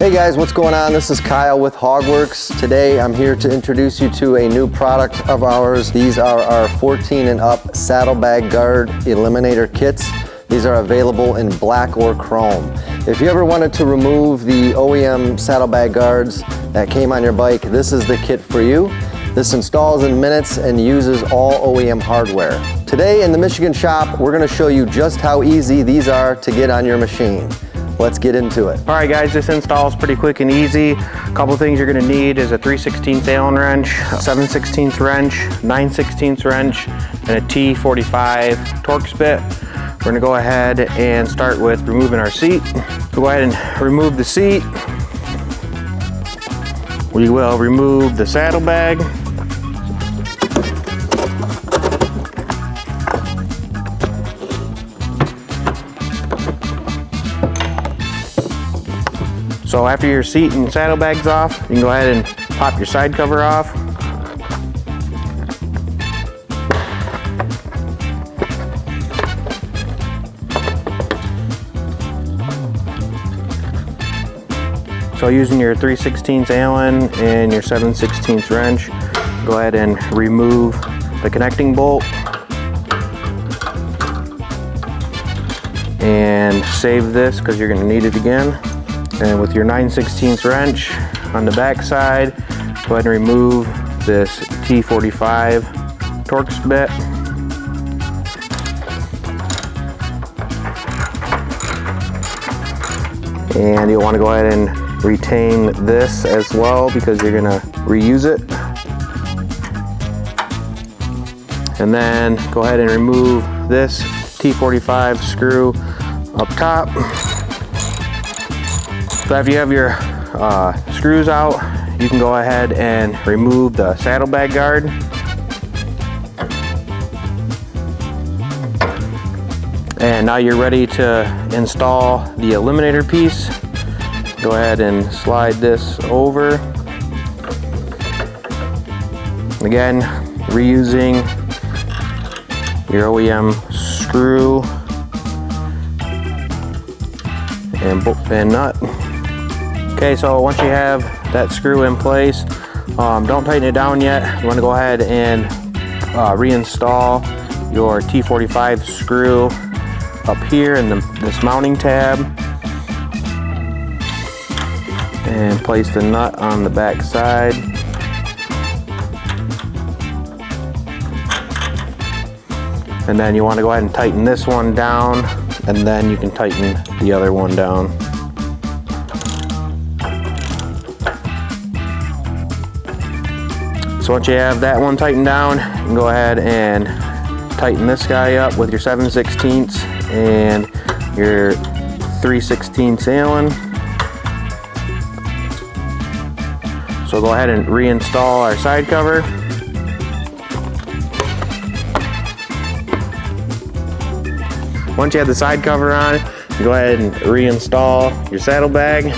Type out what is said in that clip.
Hey guys, what's going on? This is Kyle with HOGWORKZ. Today I'm here to introduce you to a new product of ours. These are our 14 and up saddlebag guard eliminator kits. These are available in black or chrome. If you ever wanted to remove the OEM saddlebag guards that came on your bike, this is the kit for you. This installs in minutes and uses all OEM hardware. Today in the Michigan shop, we're going to show you just how easy these are to get on your machine. Let's get into it. All right guys, this install is pretty quick and easy. A couple things you're gonna need is a 3/16 Allen wrench, a 7/16 wrench, 9/16 wrench, and a T45 Torx bit. We're gonna go ahead and start with removing our seat. So go ahead and remove the seat. We will remove the saddlebag. So after your seat and saddlebag's off, you can go ahead and pop your side cover off. So using your 3/16 Allen and your 7/16 wrench, go ahead and remove the connecting bolt and save this because you're going to need it again. And with your 9/16 wrench on the back side, go ahead and remove this T45 Torx bit. And you'll want to go ahead and retain this as well because you're going to reuse it. And then go ahead and remove this T45 screw up top. So after you have your screws out, you can go ahead and remove the saddlebag guard. And now you're ready to install the eliminator piece. Go ahead and slide this over. Again, reusing your OEM screw and nut. Okay, so once you have that screw in place, don't tighten it down yet. You want to go ahead and reinstall your T45 screw up here in this mounting tab and place the nut on the back side. And then you want to go ahead and tighten this one down, and then you can tighten the other one down. So once you have that one tightened down, you can go ahead and tighten this guy up with your 7/16 and your 3/16 Allen. So go ahead and reinstall our side cover. Once you have the side cover on, go ahead and reinstall your saddlebag.